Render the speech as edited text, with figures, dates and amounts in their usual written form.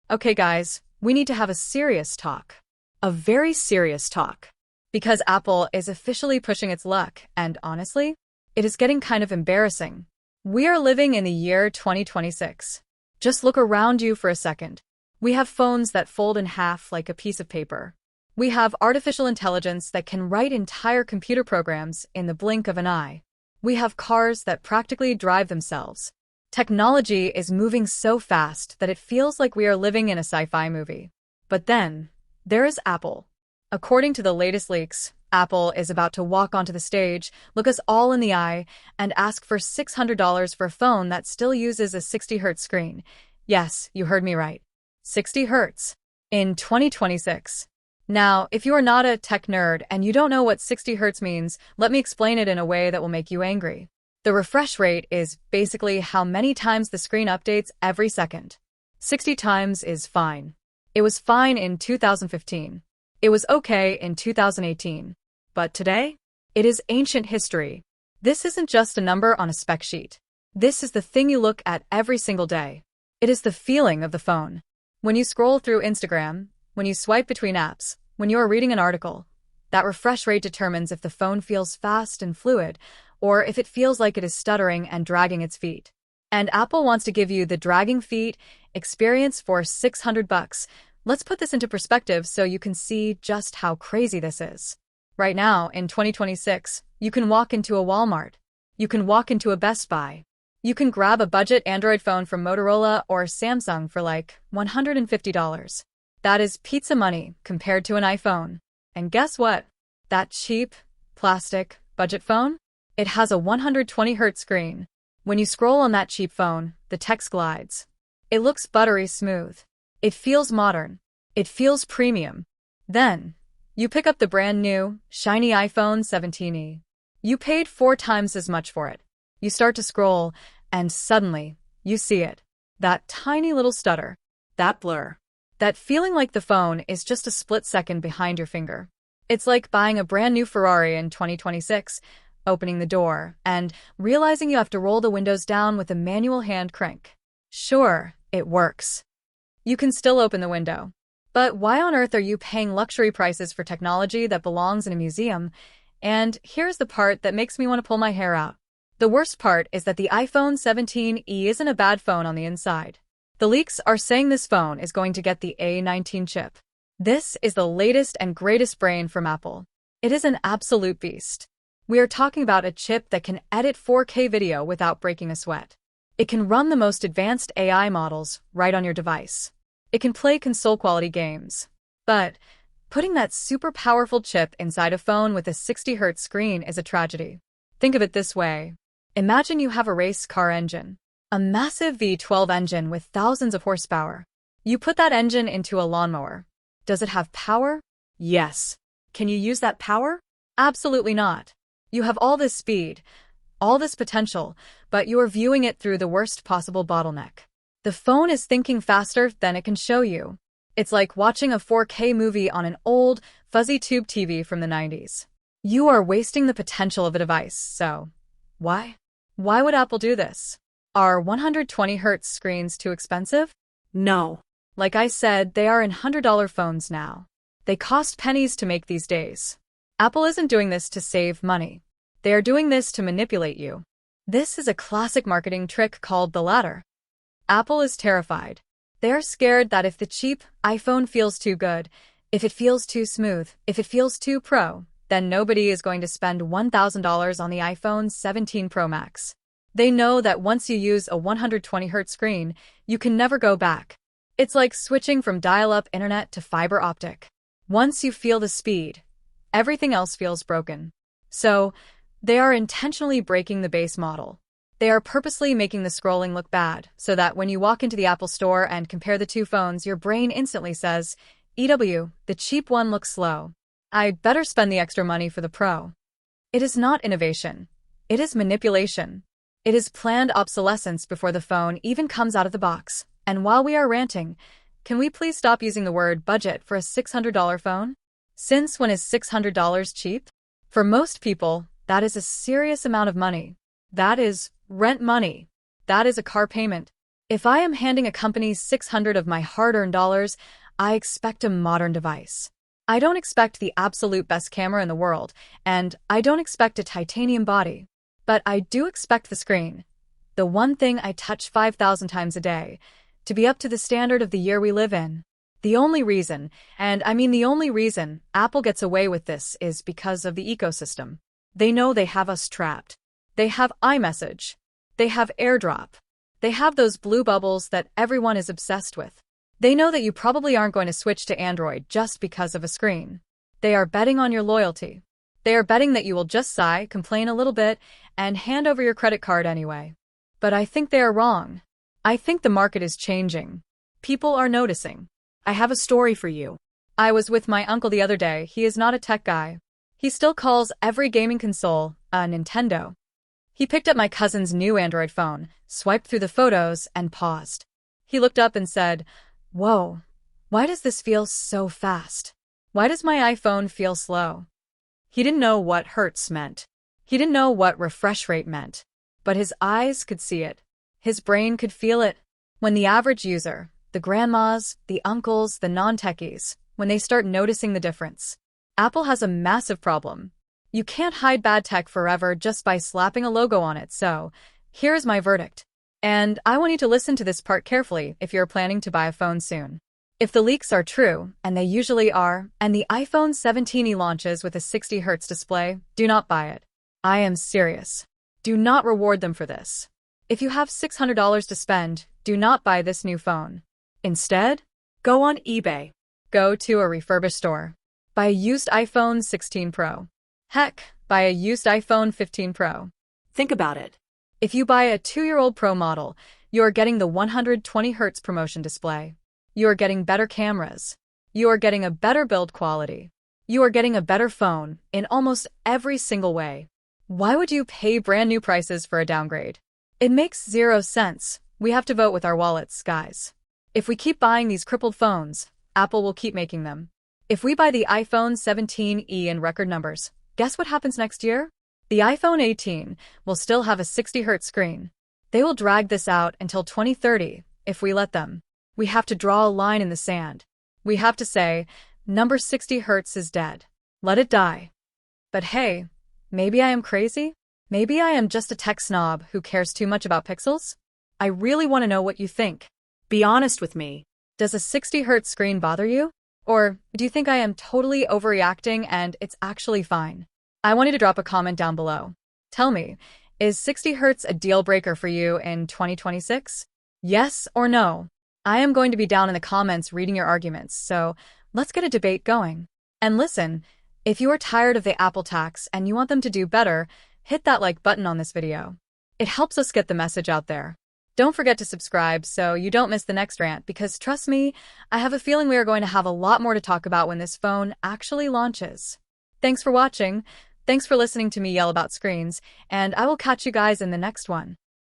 Okay, guys, we need to have a serious talk. A very serious talk. Because Apple is officially pushing its luck, and honestly, it is getting kind of embarrassing. We are living in the year 2026. Just look around you for a second. We have phones that fold in half like a piece of paper. We have artificial intelligence that can write entire computer programs in the blink of an eye. We have cars that practically drive themselves. Technology is moving so fast that it feels like we are living in a sci-fi movie. But then, there is Apple. According to the latest leaks, Apple is about to walk onto the stage, look us all in the eye, and ask for $600 for a phone that still uses a 60Hz screen. Yes, you heard me right. 60 Hz. In 2026. Now, if you are not a tech nerd and you don't know what 60 Hz means, let me explain it in a way that will make you angry. The refresh rate is basically how many times the screen updates every second. 60 times is fine. It was fine in 2015. It was okay in 2018. But today? It is ancient history. This isn't just a number on a spec sheet. This is the thing you look at every single day. It is the feeling of the phone. When you scroll through Instagram, when you swipe between apps, when you are reading an article, that refresh rate determines if the phone feels fast and fluid, or if it feels like it is stuttering and dragging its feet. And Apple wants to give you the dragging feet experience for $600. Let's put this into perspective so you can see just how crazy this is. Right now, in 2026, you can walk into a Walmart. You can walk into a Best Buy. You can grab a budget Android phone from Motorola or Samsung for like $150. That is pizza money compared to an iPhone. And guess what? That cheap, plastic, budget phone? It has a 120 Hz screen. When you scroll on that cheap phone, the text glides. It looks buttery smooth. It feels modern. It feels premium. Then, you pick up the brand new, shiny iPhone 17e. You paid 4 times as much for it. You start to scroll, and suddenly, you see it. That tiny little stutter. That blur. That feeling like the phone is just a split second behind your finger. It's like buying a brand new Ferrari in 2026, opening the door, and realizing you have to roll the windows down with a manual hand crank. Sure, it works. You can still open the window. But why on earth are you paying luxury prices for technology that belongs in a museum? And here's the part that makes me want to pull my hair out. The worst part is that the iPhone 17e isn't a bad phone on the inside. The leaks are saying this phone is going to get the A19 chip. This is the latest and greatest brain from Apple. It is an absolute beast. We are talking about a chip that can edit 4K video without breaking a sweat. It can run the most advanced AI models right on your device. It can play console-quality games. But putting that super powerful chip inside a phone with a 60 Hz screen is a tragedy. Think of it this way. Imagine you have a race car engine. A massive V12 engine with thousands of horsepower. You put that engine into a lawnmower. Does it have power? Yes. Can you use that power? Absolutely not. You have all this speed, all this potential, but you are viewing it through the worst possible bottleneck. The phone is thinking faster than it can show you. It's like watching a 4K movie on an old, fuzzy tube TV from the 90s. You are wasting the potential of a device, so why? Why would Apple do this? Are 120 Hz screens too expensive? No. Like I said, they are in $100 phones now. They cost pennies to make these days. Apple isn't doing this to save money. They are doing this to manipulate you. This is a classic marketing trick called the ladder. Apple is terrified. They are scared that if the cheap iPhone feels too good, if it feels too smooth, if it feels too pro, then nobody is going to spend $1,000 on the iPhone 17 Pro Max. They know that once you use a 120 Hz screen, you can never go back. It's like switching from dial-up internet to fiber optic. Once you feel the speed, everything else feels broken. So, they are intentionally breaking the base model. They are purposely making the scrolling look bad, so that when you walk into the Apple Store and compare the two phones, your brain instantly says, EW, the cheap one looks slow. I'd better spend the extra money for the Pro. It is not innovation. It is manipulation. It is planned obsolescence before the phone even comes out of the box. And while we are ranting, can we please stop using the word budget for a $600 phone? Since when is $600 cheap? For most people, that is a serious amount of money. That is rent money. That is a car payment. If I am handing a company 600 of my hard-earned dollars, I expect a modern device. I don't expect the absolute best camera in the world, and I don't expect a titanium body. But I do expect the screen, the one thing I touch 5,000 times a day, to be up to the standard of the year we live in. The only reason, and I mean the only reason, Apple gets away with this is because of the ecosystem. They know they have us trapped. They have iMessage. They have AirDrop. They have those blue bubbles that everyone is obsessed with. They know that you probably aren't going to switch to Android just because of a screen. They are betting on your loyalty. They are betting that you will just sigh, complain a little bit, and hand over your credit card anyway. But I think they are wrong. I think the market is changing. People are noticing. I have a story for you. I was with my uncle the other day. He is not a tech guy. He still calls every gaming console a Nintendo. He picked up my cousin's new Android phone, swiped through the photos, and paused. He looked up and said, "Whoa, why does this feel so fast? Why does my iPhone feel slow?" He didn't know what hertz meant. He didn't know what refresh rate meant. But his eyes could see it. His brain could feel it. When the average user, the grandmas, the uncles, the non-techies, when they start noticing the difference, Apple has a massive problem. You can't hide bad tech forever just by slapping a logo on it, so here's my verdict. And I want you to listen to this part carefully if you're planning to buy a phone soon. If the leaks are true, and they usually are, and the iPhone 17e launches with a 60 Hz display, do not buy it. I am serious. Do not reward them for this. If you have $600 to spend, do not buy this new phone. Instead, go on eBay. Go to a refurbished store. Buy a used iPhone 16 Pro. Heck, buy a used iPhone 15 Pro. Think about it. If you buy a 2-year-old Pro model, you are getting the 120 Hz promotion display. You are getting better cameras. You are getting a better build quality. You are getting a better phone in almost every single way. Why would you pay brand new prices for a downgrade? It makes zero sense. We have to vote with our wallets, guys. If we keep buying these crippled phones, Apple will keep making them. If we buy the iPhone 17e in record numbers, guess what happens next year? The iPhone 18 will still have a 60 Hz screen. They will drag this out until 2030 if we let them. We have to draw a line in the sand. We have to say, number 60 Hz is dead. Let it die. But hey, maybe I am crazy? Maybe I am just a tech snob who cares too much about pixels? I really want to know what you think. Be honest with me. Does a 60 Hz screen bother you? Or do you think I am totally overreacting and it's actually fine? I want you to drop a comment down below. Tell me, is 60 Hz a deal breaker for you in 2026? Yes or no? I am going to be down in the comments reading your arguments, so let's get a debate going. And listen, if you are tired of the Apple tax and you want them to do better, hit that like button on this video. It helps us get the message out there. Don't forget to subscribe so you don't miss the next rant because trust me, I have a feeling we are going to have a lot more to talk about when this phone actually launches. Thanks for watching. Thanks for listening to me yell about screens, and I will catch you guys in the next one.